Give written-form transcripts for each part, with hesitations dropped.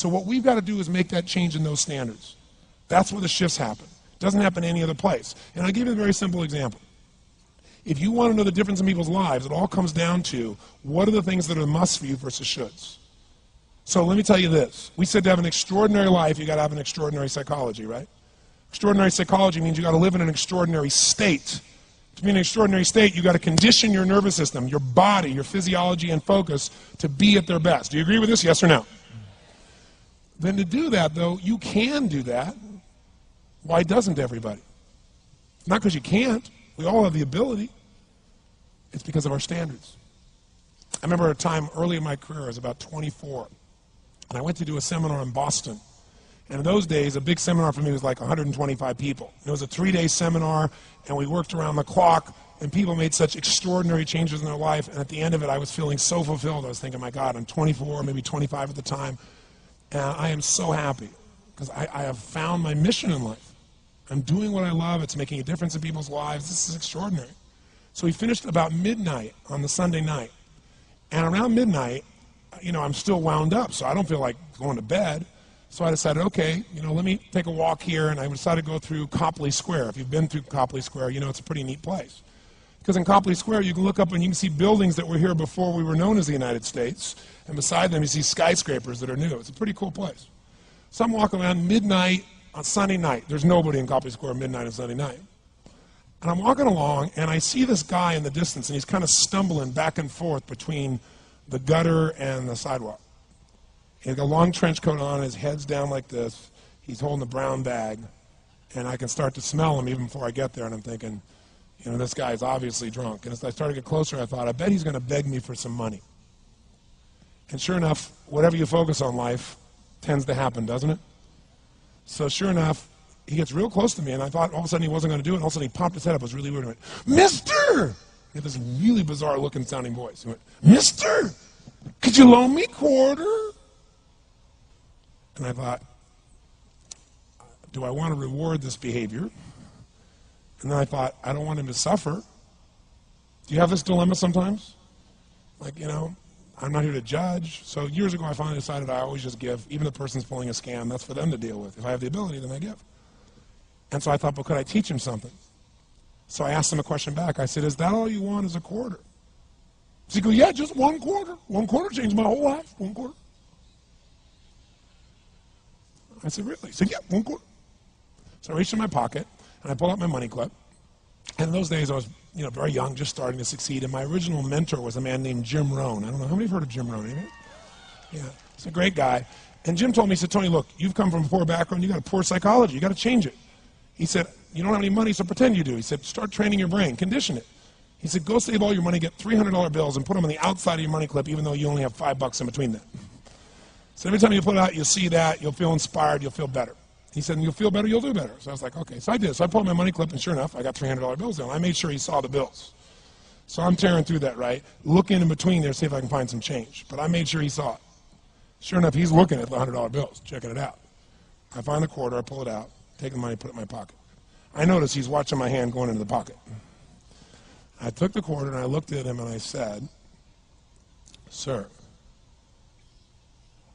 So what we've got to do is make that change in those standards. That's where the shifts happen. It doesn't happen any other place. And I'll give you a very simple example. If you want to know the difference in people's lives, it all comes down to what are the things that are musts for you versus shoulds. So let me tell you this. We said to have an extraordinary life, you got to have an extraordinary psychology, right? Extraordinary psychology means you got to live in an extraordinary state. To be in an extraordinary state, you got to condition your nervous system, your body, your physiology and focus to be at their best. Do you agree with this? Yes or no? Then to do that, though, you can do that. Why doesn't everybody? Not because you can't. We all have the ability. It's because of our standards. I remember a time early in my career, I was about 24, and I went to do a seminar in Boston. And in those days, a big seminar for me was like 125 people. It was a 3-day seminar, and we worked around the clock, and people made such extraordinary changes in their life. And at the end of it, I was feeling so fulfilled. I was thinking, my God, I'm 24, maybe 25 at the time, and I am so happy because I have found my mission in life. I'm doing what I love. It's making a difference in people's lives. This is extraordinary. So we finished about midnight on the Sunday night. And around midnight, I'm still wound up, so I don't feel like going to bed. So I decided, okay, let me take a walk here, and I decided to go through Copley Square. If you've been through Copley Square, it's a pretty neat place. Because in Copley Square, you can look up and you can see buildings that were here before we were known as the United States, and beside them you see skyscrapers that are new. It's a pretty cool place. So I'm walking around midnight on Sunday night. There's nobody in Copley Square midnight on Sunday night. And I'm walking along, and I see this guy in the distance, and he's kind of stumbling back and forth between the gutter and the sidewalk. He's got a long trench coat on, his head's down like this. He's holding a brown bag, and I can start to smell him even before I get there, and I'm thinking, this guy's obviously drunk. And as I started to get closer, I thought, I bet he's going to beg me for some money. And sure enough, whatever you focus on life tends to happen, doesn't it? So sure enough, he gets real close to me, and I thought all of a sudden he wasn't going to do it, and all of a sudden he popped his head up. It was really weird. He went, "Mister!" He had this really bizarre looking sounding voice. He went, "Mister, could you loan me a quarter?" And I thought, do I want to reward this behavior? And then I thought, I don't want him to suffer. Do you have this dilemma sometimes? Like, I'm not here to judge. So years ago I finally decided I always just give. Even if the person's pulling a scam, that's for them to deal with. If I have the ability, then I give. And so I thought, but could I teach him something? So I asked him a question back. I said, is that all you want is a quarter? So he goes, yeah, just one quarter. One quarter changed my whole life. One quarter. I said, really? He said, yeah, one quarter. So I reached in my pocket, and I pulled out my money clip. And in those days, I was very young, just starting to succeed. And my original mentor was a man named Jim Rohn. I don't know, how many have heard of Jim Rohn? Anybody? Yeah, he's a great guy. And Jim told me, he said, Tony, look, you've come from a poor background. You got a poor psychology. You got to change it. He said, you don't have any money, so pretend you do. He said, start training your brain. Condition it. He said, go save all your money, get $300 bills, and put them on the outside of your money clip, even though you only have $5 in between them. So every time you put it out, you'll see that, you'll feel inspired, you'll feel better. He said, and you'll feel better, you'll do better. So I was like, okay. So I did. So I pulled my money clip, and sure enough, I got $300 bills down. I made sure he saw the bills. So I'm tearing through that, right? Looking in between there, see if I can find some change. But I made sure he saw it. Sure enough, he's looking at the $100 bills, checking it out. I find the quarter, I pull it out, take the money, put it in my pocket. I notice he's watching my hand going into the pocket. I took the quarter, and I looked at him, and I said, sir,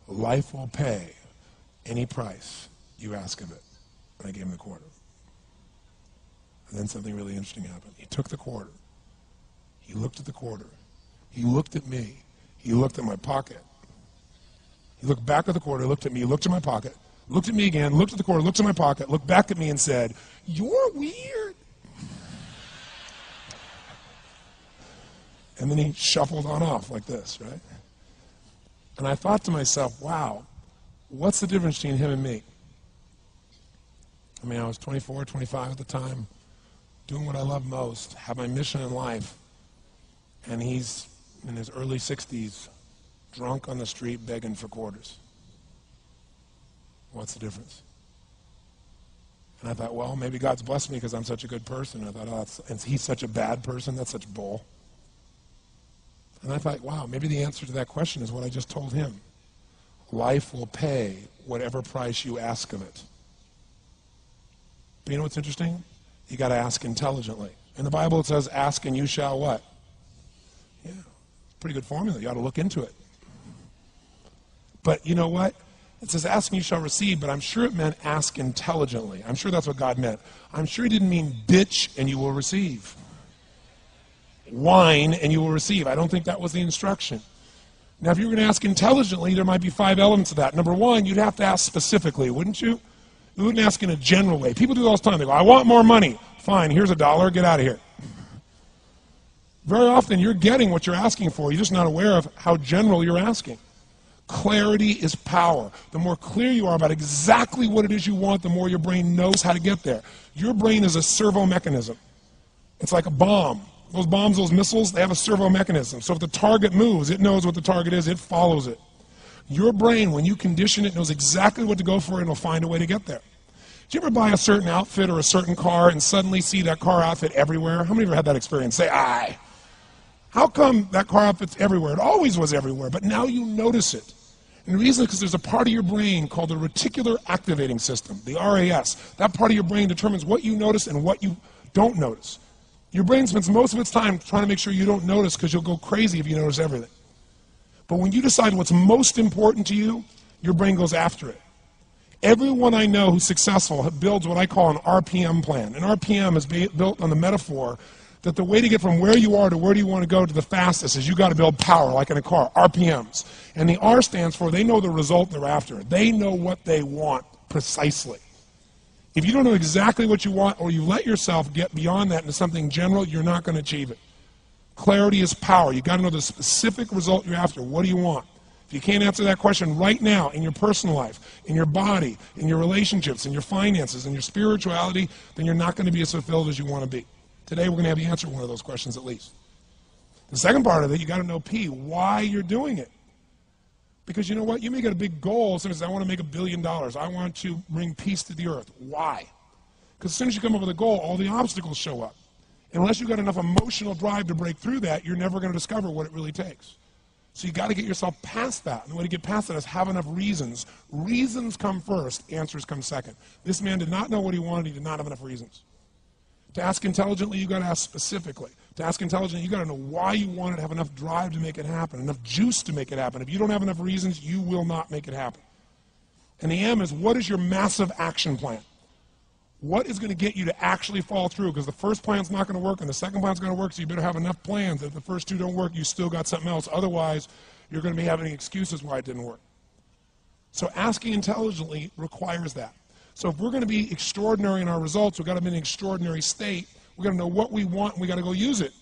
life will pay any price you ask of it. And I gave him the quarter. And then something really interesting happened. He took the quarter. He looked at the quarter. He looked at me. He looked at my pocket. He looked back at the quarter, looked at me, looked at my pocket, looked at me again, looked at the quarter, looked at my pocket, looked back at me and said, you're weird. And then he shuffled on off like this, right? And I thought to myself, wow, what's the difference between him and me? I mean, I was 24, 25 at the time, doing what I love most, have my mission in life, and he's in his early 60s, drunk on the street begging for quarters. What's the difference? And I thought, well, maybe God's blessed me because I'm such a good person. I thought, oh, and he's such a bad person, that's such bull. And I thought, wow, maybe the answer to that question is what I just told him. Life will pay whatever price you ask of it. But you know what's interesting? You got to ask intelligently. In the Bible it says, ask and you shall what? Yeah, pretty good formula. You ought to look into it. But you know what? It says, ask and you shall receive, but I'm sure it meant ask intelligently. I'm sure that's what God meant. I'm sure he didn't mean bitch and you will receive. Whine and you will receive. I don't think that was the instruction. Now, if you were going to ask intelligently, there might be 5 elements of that. Number one, you'd have to ask specifically, wouldn't you? You wouldn't ask in a general way. People do that all the time. They go, I want more money. Fine, here's $1, get out of here. Very often, you're getting what you're asking for. You're just not aware of how general you're asking. Clarity is power. The more clear you are about exactly what it is you want, the more your brain knows how to get there. Your brain is a servo mechanism. It's like a bomb. Those bombs, those missiles, they have a servo mechanism. So if the target moves, it knows what the target is, it follows it. Your brain, when you condition it, knows exactly what to go for and it'll find a way to get there. Did you ever buy a certain outfit or a certain car and suddenly see that car outfit everywhere? How many of you have had that experience? Say, aye. How come that car outfit's everywhere? It always was everywhere, but now you notice it. And the reason is because there's a part of your brain called the reticular activating system, the RAS. That part of your brain determines what you notice and what you don't notice. Your brain spends most of its time trying to make sure you don't notice because you'll go crazy if you notice everything. But when you decide what's most important to you, your brain goes after it. Everyone I know who's successful builds what I call an RPM plan. An RPM is built on the metaphor that the way to get from where you are to where do you want to go to the fastest is you got to build power, like in a car, RPMs. And the R stands for they know the result they're after. They know what they want precisely. If you don't know exactly what you want or you let yourself get beyond that into something general, you're not going to achieve it. Clarity is power. You've got to know the specific result you're after. What do you want? If you can't answer that question right now in your personal life, in your body, in your relationships, in your finances, in your spirituality, then you're not going to be as fulfilled as you want to be. Today we're going to have you answer one of those questions at least. The second part of it, you got to know P, why you're doing it. Because you know what? You may get a big goal. Someone says, I want to make $1 billion. I want to bring peace to the earth. Why? Because as soon as you come up with a goal, all the obstacles show up. And unless you've got enough emotional drive to break through that, you're never going to discover what it really takes. So you got to get yourself past that. And the way to get past that is have enough reasons. Reasons come first, answers come second. This man did not know what he wanted. He did not have enough reasons. To ask intelligently, you got to ask specifically. To ask intelligently, you got to know why you want it, have enough drive to make it happen, enough juice to make it happen. If you don't have enough reasons, you will not make it happen. And the M is, what is your massive action plan? What is going to get you to actually fall through? Because the first plan's not going to work and the second plan's going to work, so you better have enough plans that if the first two don't work, you still got something else. Otherwise, you're going to be having excuses why it didn't work. So asking intelligently requires that. So if we're going to be extraordinary in our results, we've got to be in an extraordinary state. We've got to know what we want and we've got to go use it.